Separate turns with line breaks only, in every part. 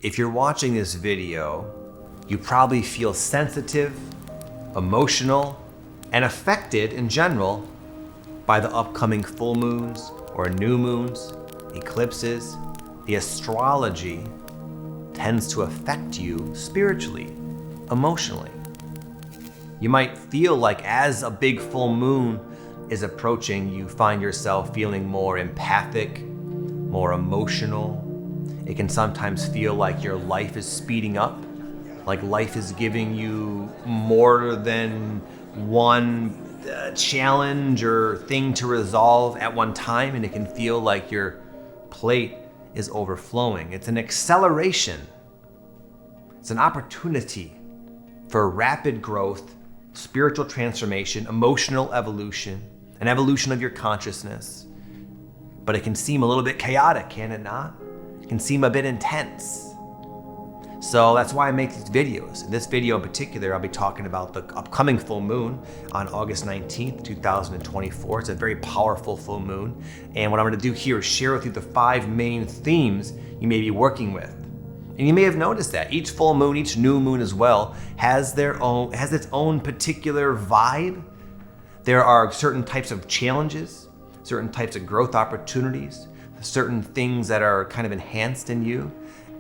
If you're watching this video, you probably feel sensitive, emotional, and affected in general by the upcoming full moons or new moons, eclipses. The astrology tends to affect you spiritually, emotionally. You might feel like as a big full moon is approaching, you find yourself feeling more empathic, more emotional. It can sometimes feel like your life is speeding up, like life is giving you more than one challenge or thing to resolve at one time, and it can feel like your plate is overflowing. It's an acceleration. It's an opportunity for rapid growth, spiritual transformation, emotional evolution, an evolution of your consciousness. But it can seem a little bit chaotic, can it not? It can seem a bit intense. So that's why I make these videos. In this video in particular, I'll be talking about the upcoming full moon on August 19th, 2024. It's a very powerful full moon. And what I'm gonna do here is share with you the 5 main themes you may be working with. And you may have noticed that each full moon, each new moon as well, has its own particular vibe. There are certain types of challenges, certain types of growth opportunities, certain things that are kind of enhanced in you,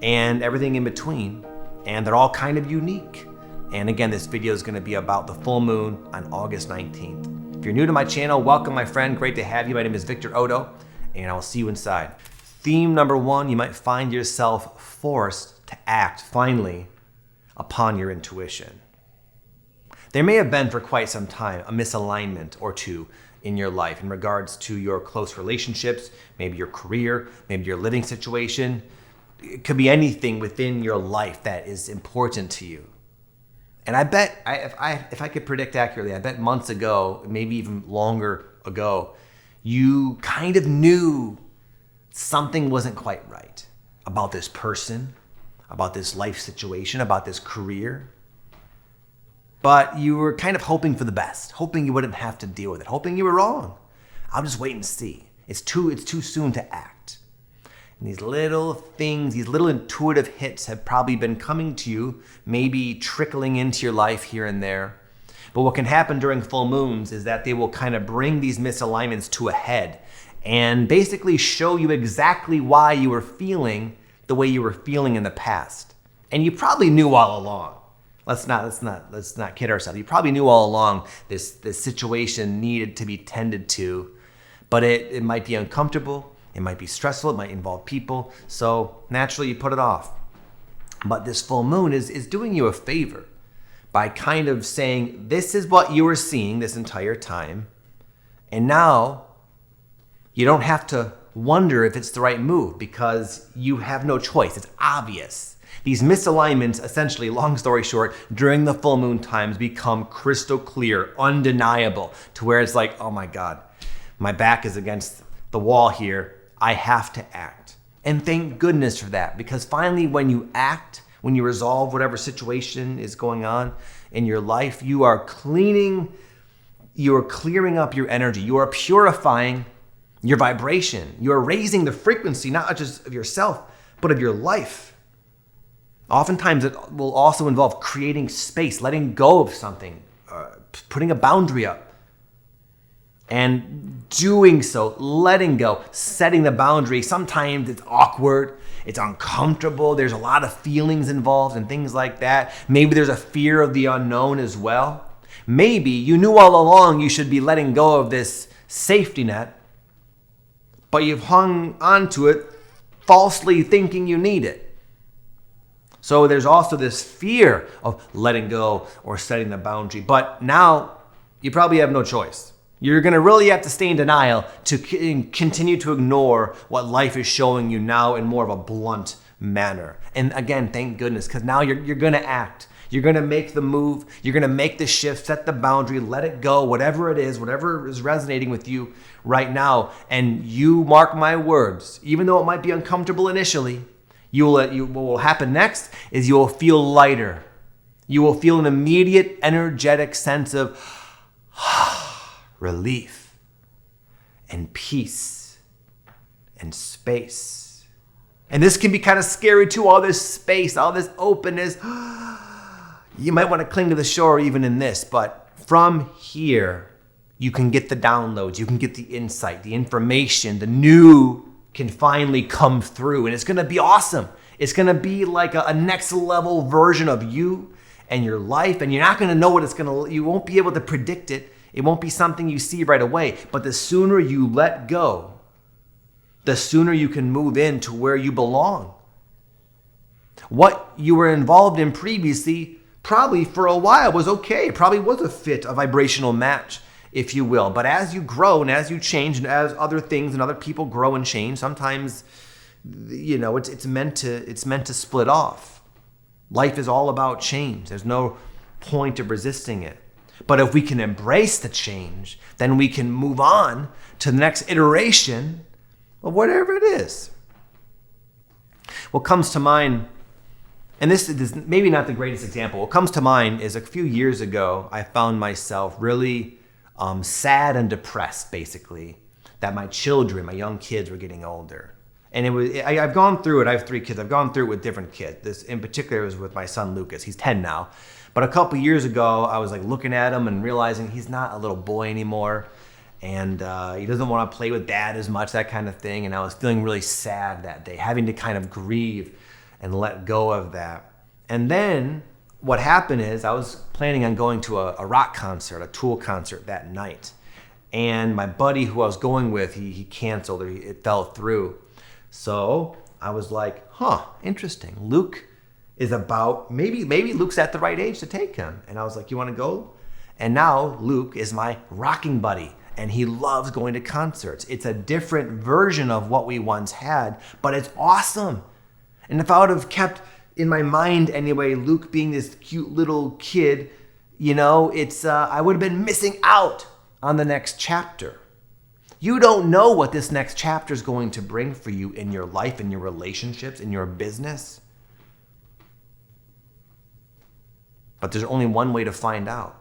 and everything in between. And they're all kind of unique. And again, this video is gonna be about the full moon on August 19th. If you're new to my channel, welcome my friend, great to have you. My name is Victor Oddo, and I'll see you inside. Theme number 1, you might find yourself forced to act finally upon your intuition. There may have been for quite some time a misalignment or two in your life in regards to your close relationships, maybe your career, maybe your living situation. It could be anything within your life that is important to you. And I bet, if I could predict accurately, I bet months ago, maybe even longer ago, you kind of knew something wasn't quite right about this person, about this life situation, about this career. But you were kind of hoping for the best, hoping you wouldn't have to deal with it, hoping you were wrong. I'll just wait and see. It's too soon to act. And these little things, these little intuitive hits have probably been coming to you, maybe trickling into your life here and there. But what can happen during full moons is that they will kind of bring these misalignments to a head and basically show you exactly why you were feeling the way you were feeling in the past. And you probably knew all along. Let's not kid ourselves. You probably knew all along this situation needed to be tended to, but it might be uncomfortable, it might be stressful, it might involve people, so naturally you put it off. But this full moon is doing you a favor by kind of saying, this is what you were seeing this entire time, and now you don't have to wonder if it's the right move because you have no choice. It's obvious. These misalignments, essentially, long story short, during the full moon times become crystal clear, undeniable, to where it's like, oh my God, my back is against the wall here. I have to act. And thank goodness for that, because finally when you act, when you resolve whatever situation is going on in your life, you are clearing up your energy. You are purifying your vibration. You are raising the frequency, not just of yourself, but of your life. Oftentimes it will also involve creating space, letting go of something, putting a boundary up. And doing so, letting go, setting the boundary. Sometimes it's awkward, it's uncomfortable, there's a lot of feelings involved and things like that. Maybe there's a fear of the unknown as well. Maybe you knew all along you should be letting go of this safety net, but you've hung onto it falsely thinking you need it. So there's also this fear of letting go or setting the boundary. But now you probably have no choice. You're going to really have to stay in denial to continue to ignore what life is showing you now in more of a blunt manner. And again, thank goodness, because now you're going to act. You're going to make the move. You're going to make the shift, set the boundary, let it go, whatever it is, whatever is resonating with you right now. And you mark my words, even though it might be uncomfortable initially, what will happen next is you will feel lighter. You will feel an immediate energetic sense of relief and peace and space And this can be kind of scary too, all this space, all this openness. You might want to cling to the shore even in this, but from here, you can get the downloads, you can get the insight, the information, the new can finally come through, and it's going to be awesome. It's going to be like a next level version of you and your life, and you're not going to know what it's going to, you won't be able to predict it. It won't be something you see right away, but the sooner you let go, the sooner you can move into where you belong. What you were involved in previously, probably for a while was okay. It probably was a vibrational match, if you will. But as you grow and as you change and as other things and other people grow and change, sometimes, it's meant to split off. Life is all about change. There's no point of resisting it. But if we can embrace the change, then we can move on to the next iteration of whatever it is. What comes to mind, and this is maybe not the greatest example, what comes to mind is a few years ago, I found myself really sad and depressed, basically, that my young kids were getting older. And I've gone through it. I have 3 kids. I've gone through it with different kids. This in particular was with my son, Lucas. He's 10 now. But a couple years ago, I was like looking at him and realizing he's not a little boy anymore. And he doesn't want to play with dad as much, that kind of thing. And I was feeling really sad that day, having to kind of grieve and let go of that. And then what happened is I was planning on going to a rock concert, a Tool concert that night. And my buddy who I was going with, he canceled, or it fell through. So I was like, interesting. Luke is about, maybe Luke's at the right age to take him. And I was like, you want to go? And now Luke is my rocking buddy, and he loves going to concerts. It's a different version of what we once had, but it's awesome. And if I would have kept in my mind anyway, Luke being this cute little kid, I would have been missing out on the next chapter. You don't know what this next chapter is going to bring for you in your life, in your relationships, in your business. But there's only one way to find out.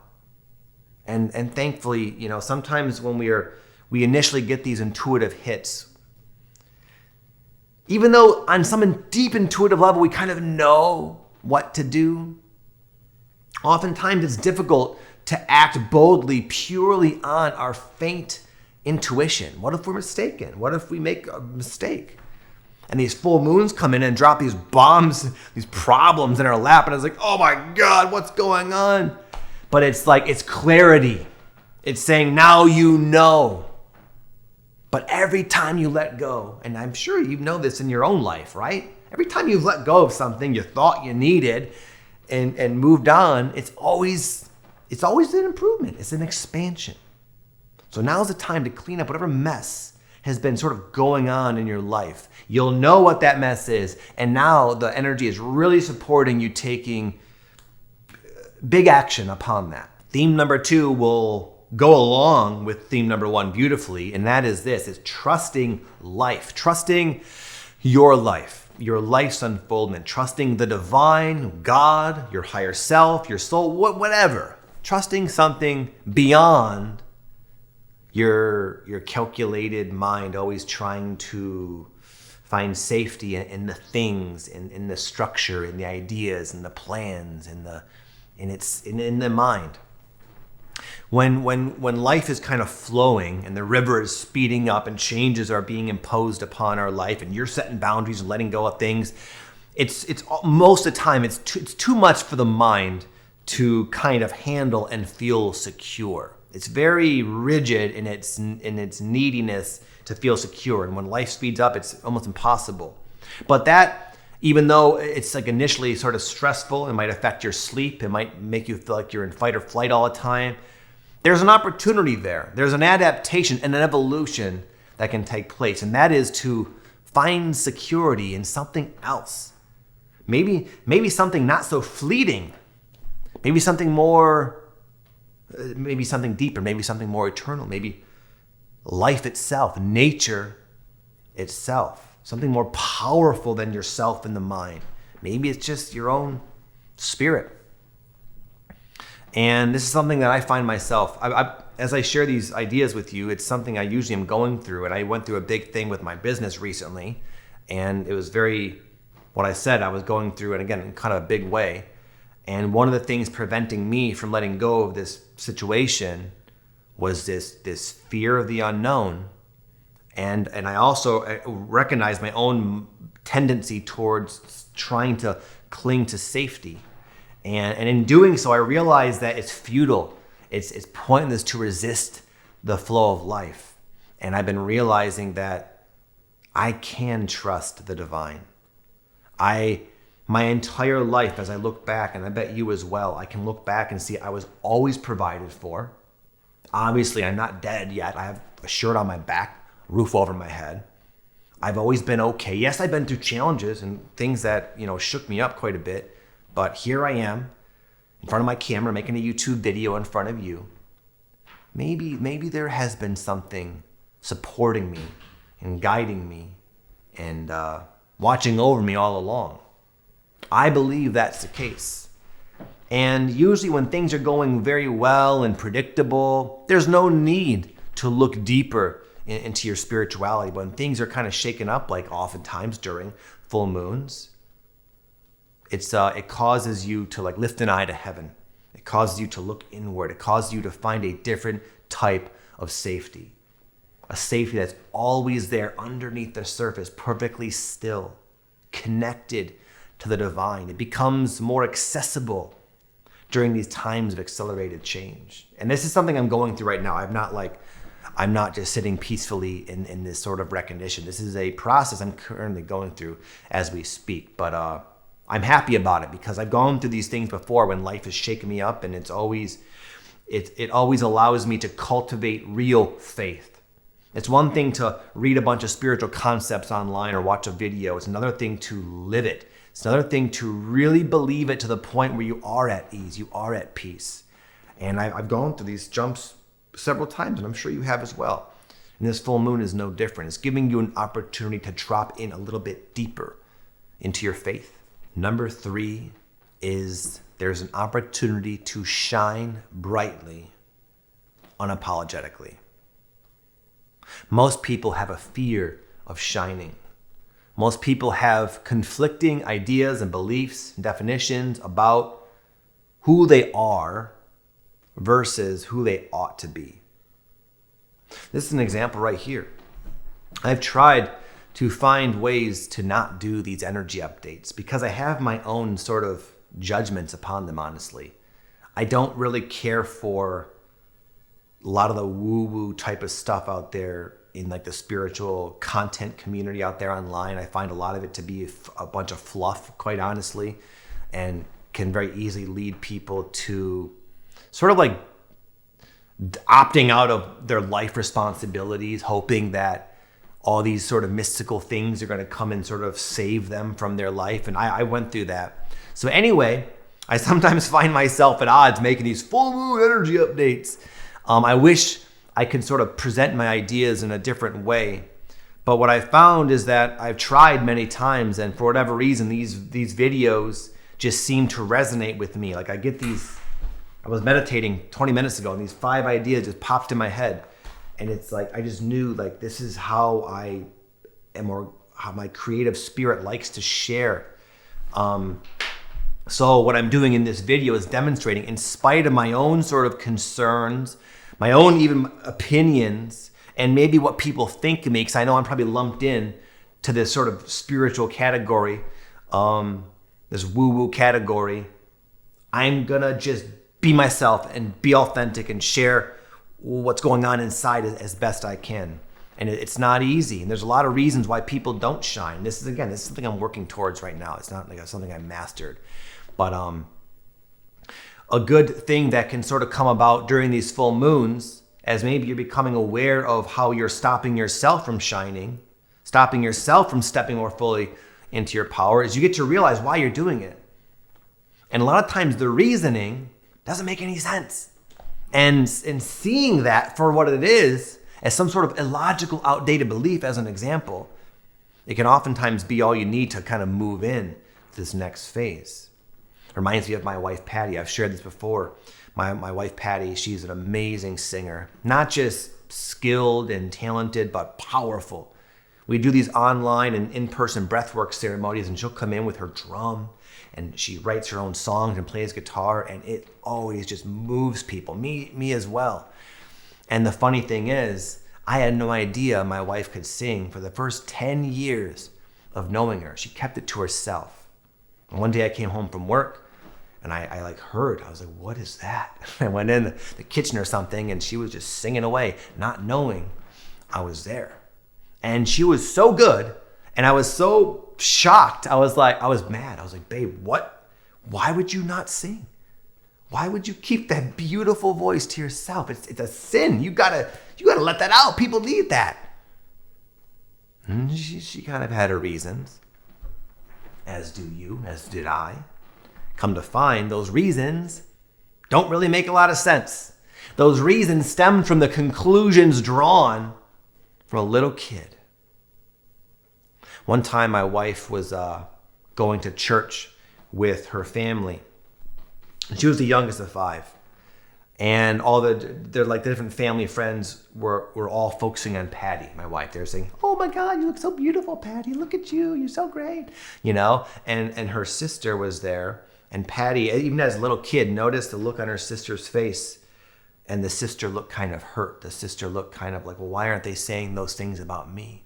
And thankfully, sometimes when we initially get these intuitive hits, even though on some deep intuitive level we kind of know what to do, oftentimes it's difficult to act boldly purely on our faint intuition. What if we're mistaken? What if we make a mistake? And these full moons come in and drop these bombs, these problems in our lap, and it's like, oh my God, what's going on? But it's like, it's clarity. It's saying, now you know. But every time you let go, and I'm sure you know this in your own life, right? Every time you've let go of something you thought you needed and moved on, it's always an improvement. It's an expansion. So now's the time to clean up whatever mess has been sort of going on in your life. You'll know what that mess is. And now the energy is really supporting you taking big action upon that. Theme number 2 will go along with theme number 1 beautifully. And that is this, is trusting life, trusting your life, your life's unfoldment, trusting the divine, God, your higher self, your soul, whatever. Trusting something beyond your calculated mind, always trying to find safety in the things, in the structure, in the ideas, in the plans, in the mind. When life is kind of flowing and the river is speeding up and changes are being imposed upon our life, and you're setting boundaries and letting go of things, it's most of the time it's too much for the mind to kind of handle and feel secure. It's very rigid in its neediness to feel secure. And when life speeds up, it's almost impossible. But that, even though it's like initially sort of stressful, it might affect your sleep, it might make you feel like you're in fight or flight all the time, there's an opportunity there. There's an adaptation and an evolution that can take place. And that is to find security in something else. Maybe something not so fleeting. Maybe something more, maybe something deeper, maybe something more eternal, maybe life itself, nature itself, something more powerful than yourself and the mind. Maybe it's just your own spirit. And this is something that I find myself, as I share these ideas with you, it's something I usually am going through. And I went through a big thing with my business recently. And it was what I said, I was going through, and again, in kind of a big way. And one of the things preventing me from letting go of this situation was this fear of the unknown. And I also recognized my own tendency towards trying to cling to safety. And in doing so, I realized that it's futile. It's pointless to resist the flow of life. And I've been realizing that I can trust the divine. My entire life, as I look back, and I bet you as well, I can look back and see I was always provided for. Obviously, I'm not dead yet. I have a shirt on my back, roof over my head. I've always been okay. Yes, I've been through challenges and things that, shook me up quite a bit. But here I am in front of my camera making a YouTube video in front of you. Maybe there has been something supporting me and guiding me and watching over me all along. I believe that's the case. And usually when things are going very well and predictable, there's no need to look deeper into your spirituality. But when things are kind of shaken up, like oftentimes during full moons, it causes you to lift an eye to heaven. It causes you to look inward. It causes you to find a different type of safety. A safety that's always there underneath the surface, perfectly still, connected to the divine. It becomes more accessible during these times of accelerated change. And this is something I'm going through right now. I'm not just sitting peacefully in this sort of recognition. This is a process I'm currently going through as we speak. But I'm happy about it because I've gone through these things before when life has shaken me up, and it always allows me to cultivate real faith. It's one thing to read a bunch of spiritual concepts online or watch a video. It's another thing to live it. It's another thing to really believe it to the point where you are at ease, you are at peace. And I've gone through these jumps several times, and I'm sure you have as well. And this full moon is no different. It's giving you an opportunity to drop in a little bit deeper into your faith. Number 3 is there's an opportunity to shine brightly, unapologetically. Most people have a fear of shining. Most people have conflicting ideas and beliefs and definitions about who they are versus who they ought to be. This is an example right here. I've tried to find ways to not do these energy updates because I have my own sort of judgments upon them, honestly. I don't really care for a lot of the woo-woo type of stuff out there in the spiritual content community out there online. I find a lot of it to be a bunch of fluff, quite honestly, and can very easily lead people to sort of opting out of their life responsibilities, hoping that all these sort of mystical things are going to come and sort of save them from their life. And I went through that. So anyway, I sometimes find myself at odds making these full moon energy updates. I wish I could sort of present my ideas in a different way. But what I found is that I've tried many times, and for whatever reason, these videos just seem to resonate with me. I was meditating 20 minutes ago, and these 5 ideas just popped in my head. And it's I just knew this is how I am, or how my creative spirit likes to share. So what I'm doing in this video is demonstrating, in spite of my own sort of concerns, my own even opinions, and maybe what people think of me, because I know I'm probably lumped in to this sort of spiritual category, this woo-woo category. I'm gonna just be myself and be authentic and share what's going on inside as best I can. And it's not easy. And there's a lot of reasons why people don't shine. This is something I'm working towards right now. It's not something I mastered. But a good thing that can sort of come about during these full moons, as maybe you're becoming aware of how you're stopping yourself from shining, stopping yourself from stepping more fully into your power, is you get to realize why you're doing it. And a lot of times the reasoning doesn't make any sense. And seeing that for what it is, as some sort of illogical, outdated belief, as an example, it can oftentimes be all you need to kind of move in to this next phase. It reminds me of my wife, Patty. I've shared this before. My wife, Patty, she's an amazing singer. Not just skilled and talented, but powerful. We do these online and in-person breathwork ceremonies, and she'll come in with her drum and she writes her own songs and plays guitar, and it always just moves people, me as well. And the funny thing is, I had no idea my wife could sing for the first 10 years of knowing her. She kept it to herself. And one day I came home from work and I like heard, I was like, what is that? I went in the kitchen or something and she was just singing away, not knowing I was there. And she was so good, and I was so shocked. I was mad. I was like, babe, what? Why would you not sing? Why would you keep that beautiful voice to yourself? It's a sin. You gotta let that out. People need that. And she kind of had her reasons, as do you, as did I. Come to find, those reasons don't really make a lot of sense. Those reasons stem from the conclusions drawn from a little kid. One time my wife was going to church with her family. She was the youngest of 5. And all the different family friends were all focusing on Patty, my wife. They were saying, oh my God, you look so beautiful, Patty. Look at you. You're so great. And her sister was there. And Patty, even as a little kid, noticed the look on her sister's face. And the sister looked kind of hurt. The sister looked kind of like, well, why aren't they saying those things about me?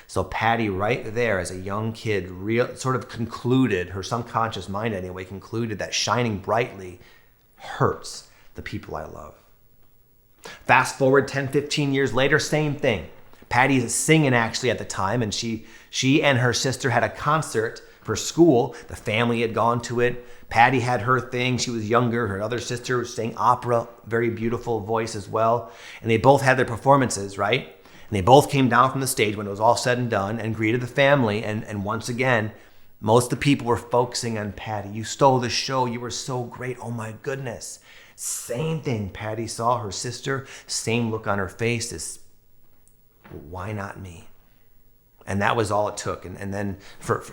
So Patty, right there as a young kid, sort of concluded, her subconscious mind anyway, concluded that shining brightly hurts the people I love. Fast forward 10, 15 years later, same thing. Patty's singing actually at the time, and she and her sister had a concert for school. The family had gone to it. Patty had her thing. She was younger. Her other sister sang opera, very beautiful voice as well. And they both had their performances, right? And they both came down from the stage when it was all said and done and greeted the family. And once again, most of the people were focusing on Patty. You stole the show. You were so great. Oh my goodness. Same thing. Patty saw her sister. Same look on her face. Is why not me? And that was all it took. And then for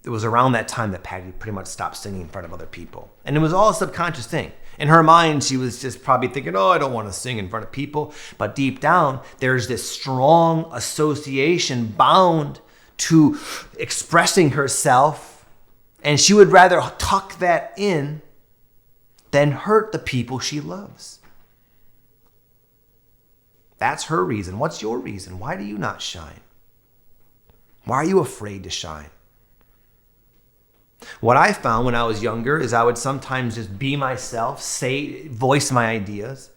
it was around that time that Patty pretty much stopped singing in front of other people. And it was all a subconscious thing. In her mind, she was just probably thinking, oh, I don't want to sing in front of people. But deep down, there's this strong association bound to expressing herself. And she would rather tuck that in than hurt the people she loves. That's her reason. What's your reason? Why do you not shine? Why are you afraid to shine? What I found when I was younger is I would sometimes just be myself, voice my ideas,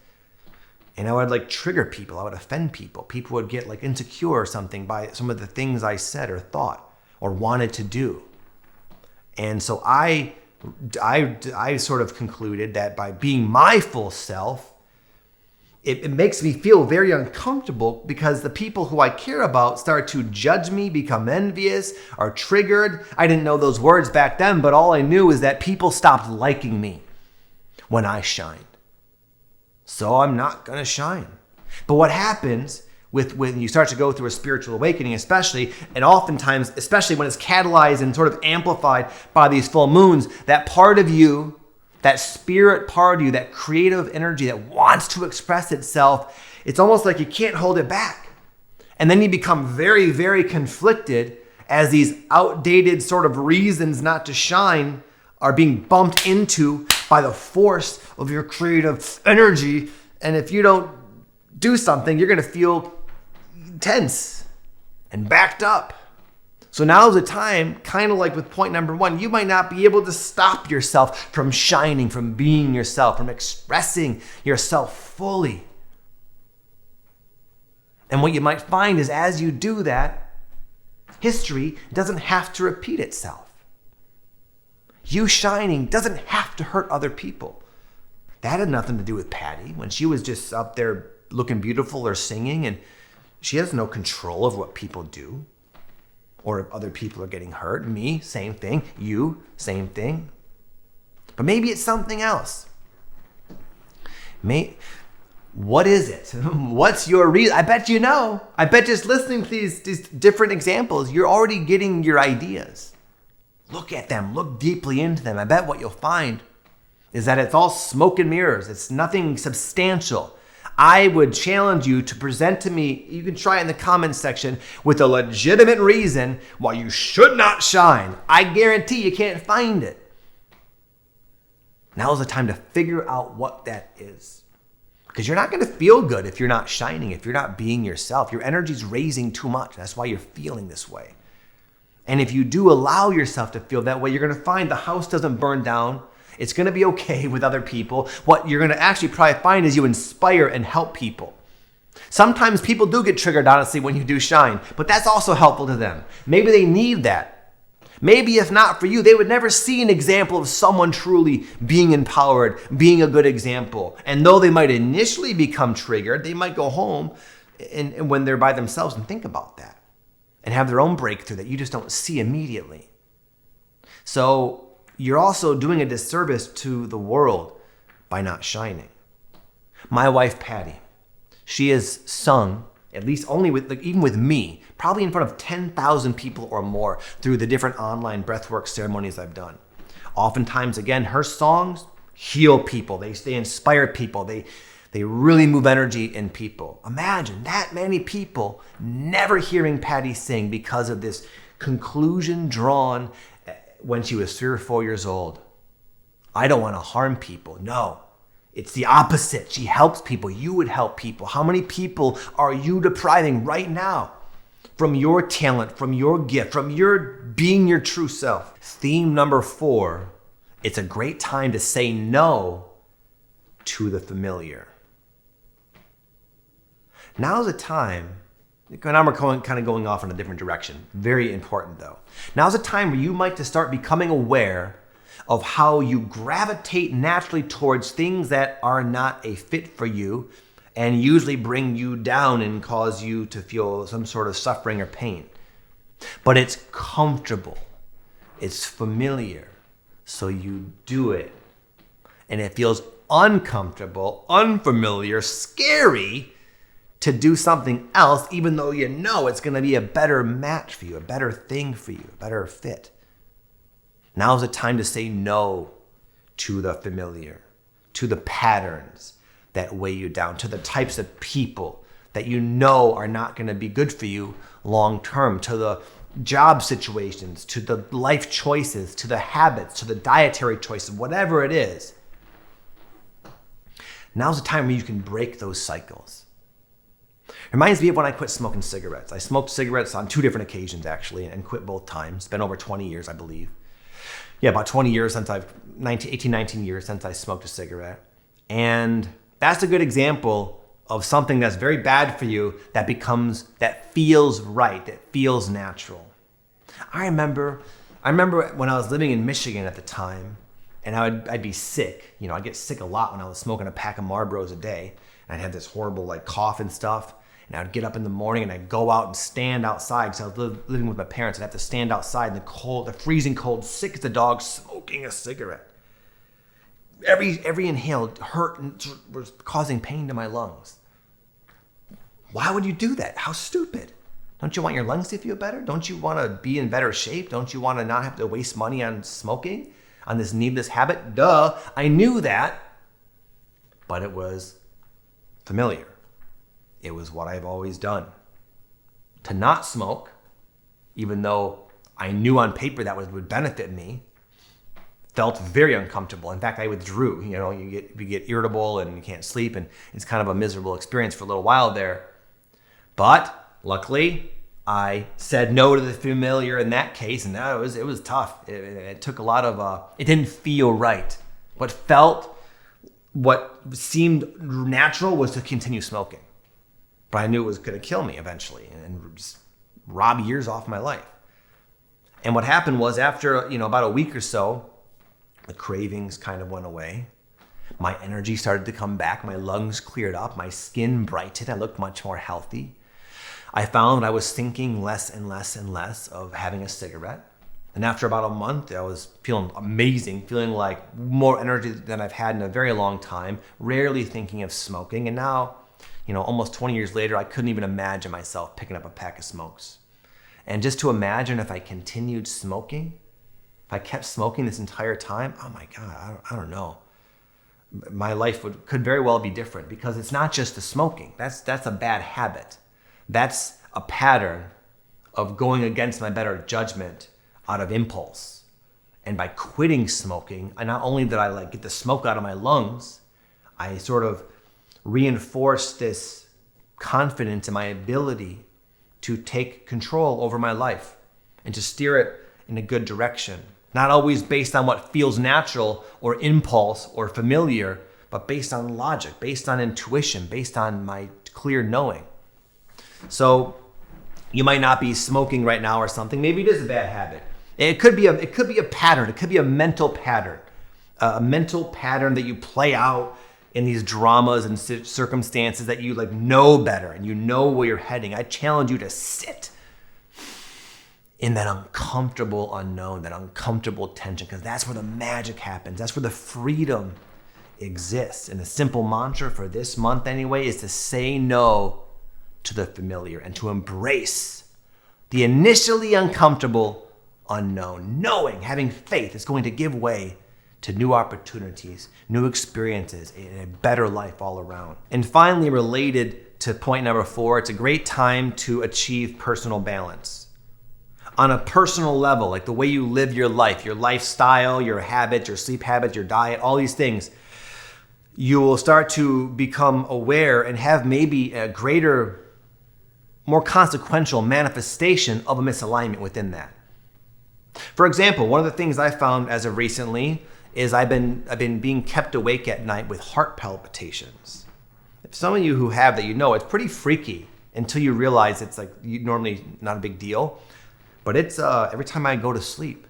and I would trigger people. I would offend people. People would get insecure or something by some of the things I said or thought or wanted to do. And so I sort of concluded that by being my full self, it makes me feel very uncomfortable because the people who I care about start to judge me, become envious, are triggered. I didn't know those words back then, but all I knew is that people stopped liking me when I shined. So I'm not going to shine. But what happens when you start to go through a spiritual awakening, especially, and oftentimes, especially when it's catalyzed and sort of amplified by these full moons, that part of you, that spirit part of you, that creative energy that wants to express itself, it's almost like you can't hold it back. And then you become very, very conflicted as these outdated sort of reasons not to shine are being bumped into by the force of your creative energy. And if you don't do something, you're going to feel tense and backed up. So now's the time, kind of like with point number 1, you might not be able to stop yourself from shining, from being yourself, from expressing yourself fully. And what you might find is as you do that, history doesn't have to repeat itself. You shining doesn't have to hurt other people. That had nothing to do with Patty when she was just up there looking beautiful or singing, and she has no control of what people do. Or if other people are getting hurt. Me, same thing. You, same thing. But maybe it's something else. What is it? What's your reason? I bet you know. I bet just listening to these different examples, you're already getting your ideas. Look at them. Look deeply into them. I bet what you'll find is that it's all smoke and mirrors. It's nothing substantial. I would challenge you to present to me, you can try it in the comments section, with a legitimate reason why you should not shine. I guarantee you can't find it. Now is the time to figure out what that is. Because you're not going to feel good if you're not shining, if you're not being yourself. Your energy's raising too much. That's why you're feeling this way. And if you do allow yourself to feel that way, you're going to find the house doesn't burn down. It's going to be okay with other people. What you're going to actually probably find is you inspire and help people. Sometimes people do get triggered, honestly, when you do shine, but that's also helpful to them. Maybe they need that. Maybe if not for you, they would never see an example of someone truly being empowered, being a good example. And though they might initially become triggered, they might go home and when they're by themselves and think about that and have their own breakthrough that you just don't see immediately. So you're also doing a disservice to the world by not shining. My wife, Patty, she has sung, at least only with, even with me, probably in front of 10,000 people or more through the different online breathwork ceremonies I've done. Oftentimes, again, her songs heal people. They inspire people. They really move energy in people. Imagine that many people never hearing Patty sing because of this conclusion drawn when she was 3 or 4 years old. I don't want to harm people. No. It's the opposite. She helps people. You would help people. How many people are you depriving right now from your talent, from your gift, from your being your true self? Theme number 4, it's a great time to say no to the familiar. Now's the time, now we're kind of going off in a different direction. Very important though. Now's a time where you might to start becoming aware of how you gravitate naturally towards things that are not a fit for you and usually bring you down and cause you to feel some sort of suffering or pain. But it's comfortable, it's familiar, so you do it. And it feels uncomfortable, unfamiliar, scary to do something else, even though you know it's going to be a better match for you, a better thing for you, a better fit. Now's the time to say no to the familiar, to the patterns that weigh you down, to the types of people that you know are not going to be good for you long term, to the job situations, to the life choices, to the habits, to the dietary choices, whatever it is. Now's the time where you can break those cycles. Reminds me of when I quit smoking cigarettes. I smoked cigarettes on 2 different occasions actually and quit both times. It's been over 20 years, I believe. Yeah, about 20 years since 19 years since I smoked a cigarette. And that's a good example of something that's very bad for you that feels right, that feels natural. I remember when I was living in Michigan at the time, and I'd be sick. You know, I'd get sick a lot when I was smoking a pack of Marlboros a day. And I'd have this horrible cough and stuff. And I'd get up in the morning and I'd go out and stand outside because I was living with my parents. I'd have to stand outside in the freezing cold, sick as a dog, smoking a cigarette. Every inhale hurt and was causing pain to my lungs. Why would you do that? How stupid. Don't you want your lungs to feel better? Don't you want to be in better shape? Don't you want to not have to waste money on smoking, on this needless habit? Duh, I knew that, but it was familiar. It was what I've always done. To not smoke, even though I knew on paper that would benefit me, felt very uncomfortable. In fact, I withdrew. You know, you get irritable and you can't sleep, and it's kind of a miserable experience for a little while there. But luckily, I said no to the familiar in that case, and it was tough. It took a lot of, it didn't feel right. What seemed natural was to continue smoking. But I knew it was going to kill me eventually and just rob years off my life. And what happened was after, about a week or so, the cravings kind of went away. My energy started to come back. My lungs cleared up. My skin brightened. I looked much more healthy. I found I was thinking less and less and less of having a cigarette. And after about a month, I was feeling amazing, feeling like more energy than I've had in a very long time, rarely thinking of smoking. And now, almost 20 years later, I couldn't even imagine myself picking up a pack of smokes. And just to imagine if I continued smoking, if I kept smoking this entire time, oh my God, I don't know. my life could very well be different, because it's not just the smoking. That's a bad habit. That's a pattern of going against my better judgment out of impulse. And by quitting smoking, I not only did I get the smoke out of my lungs, I sort of reinforced this confidence in my ability to take control over my life and to steer it in a good direction. Not always based on what feels natural or impulse or familiar, but based on logic, based on intuition, based on my clear knowing. So you might not be smoking right now or something. Maybe it is a bad habit. It could be a pattern. It could be a mental pattern that you play out in these dramas and circumstances that you know better and you know where you're heading. I challenge you to sit in that uncomfortable unknown, that uncomfortable tension, because that's where the magic happens. That's where the freedom exists. And the simple mantra for this month anyway is to say no to the familiar and to embrace the initially uncomfortable unknown, knowing, having faith is going to give way to new opportunities, new experiences, and a better life all around. And finally, related to point number 4, it's a great time to achieve personal balance. On a personal level, like the way you live your life, your lifestyle, your habits, your sleep habits, your diet, all these things, you will start to become aware and have maybe a greater, more consequential manifestation of a misalignment within that. For example, one of the things I found as of recently is I've been being kept awake at night with heart palpitations. If some of you who have that, it's pretty freaky until you realize it's normally not a big deal. But it's every time I go to sleep,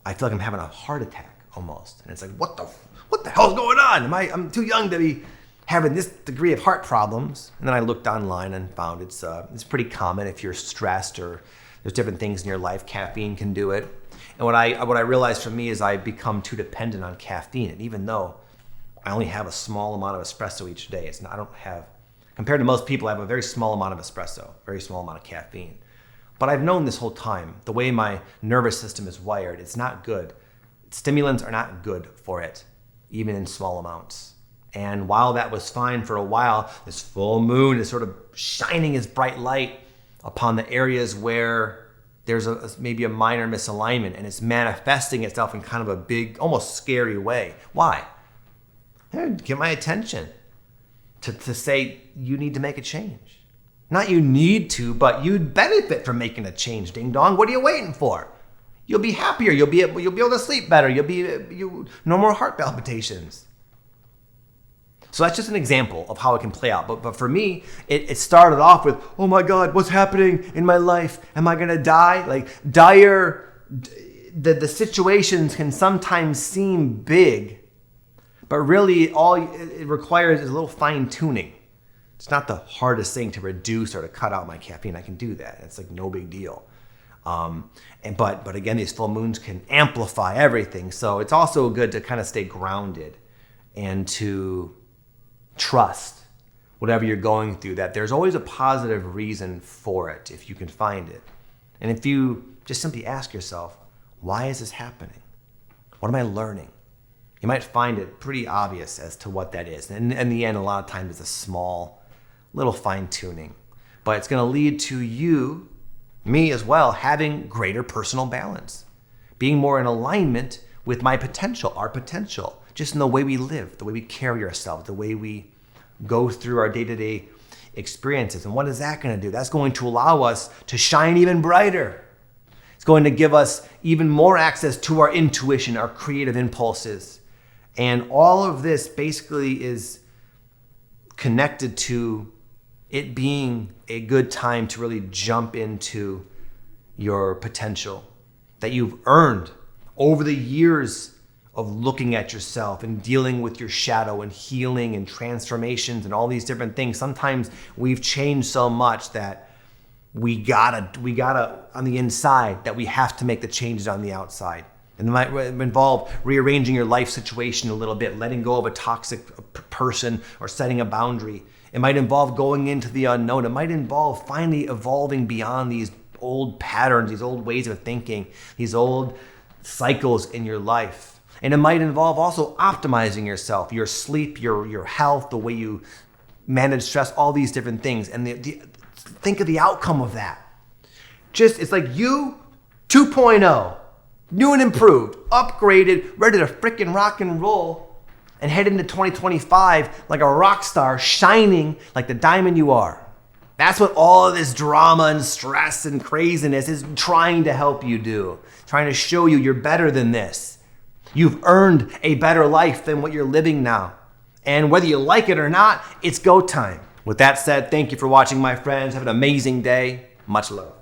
I feel like I'm having a heart attack almost. And it's like, what the hell's going on? I'm too young to be having this degree of heart problems. And then I looked online and found it's pretty common if you're stressed or there's different things in your life. Caffeine can do it. And what I realized for me is I become too dependent on caffeine. And even though I only have a small amount of espresso each day, compared to most people, I have a very small amount of espresso, very small amount of caffeine. But I've known this whole time, the way my nervous system is wired, it's not good. Stimulants are not good for it, even in small amounts. And while that was fine for a while, this full moon is sort of shining its bright light upon the areas where there's maybe a minor misalignment, and it's manifesting itself in kind of a big, almost scary way. Why? Get my attention to say you need to make a change. Not you need to, but you'd benefit from making a change, ding dong. What are you waiting for? You'll be happier. You'll be able to sleep better. No more heart palpitations. So that's just an example of how it can play out. But for me, it started off with, oh my God, what's happening in my life? Am I gonna die? The situations can sometimes seem big, but really all it requires is a little fine tuning. It's not the hardest thing to reduce or to cut out my caffeine. I can do that. It's no big deal. But again, these full moons can amplify everything. So it's also good to kind of stay grounded and to trust whatever you're going through, that there's always a positive reason for it if you can find it. And if you just simply ask yourself, why is this happening? What am I learning? You might find it pretty obvious as to what that is. And in the end, a lot of times it's a small little fine tuning, but it's going to lead to you, me as well, having greater personal balance, being more in alignment with my potential, our potential, just in the way we live, the way we carry ourselves, the way we go through our day-to-day experiences. And what is that going to do? That's going to allow us to shine even brighter. It's going to give us even more access to our intuition, our creative impulses. And all of this basically is connected to it being a good time to really jump into your potential that you've earned over the years of looking at yourself and dealing with your shadow and healing and transformations and all these different things. Sometimes we've changed so much that we gotta on the inside, that we have to make the changes on the outside. And it might involve rearranging your life situation a little bit, letting go of a toxic person or setting a boundary. It might involve going into the unknown. It might involve finally evolving beyond these old patterns, these old ways of thinking, these old cycles in your life. And it might involve also optimizing yourself, your sleep, your health, the way you manage stress, all these different things. And think of the outcome of that. It's like you 2.0, new and improved, upgraded, ready to freaking rock and roll and head into 2025 like a rock star, shining like the diamond you are. That's what all of this drama and stress and craziness is trying to help you do, trying to show you you're better than this. You've earned a better life than what you're living now. And whether you like it or not, it's go time. With that said, thank you for watching, my friends. Have an amazing day. Much love.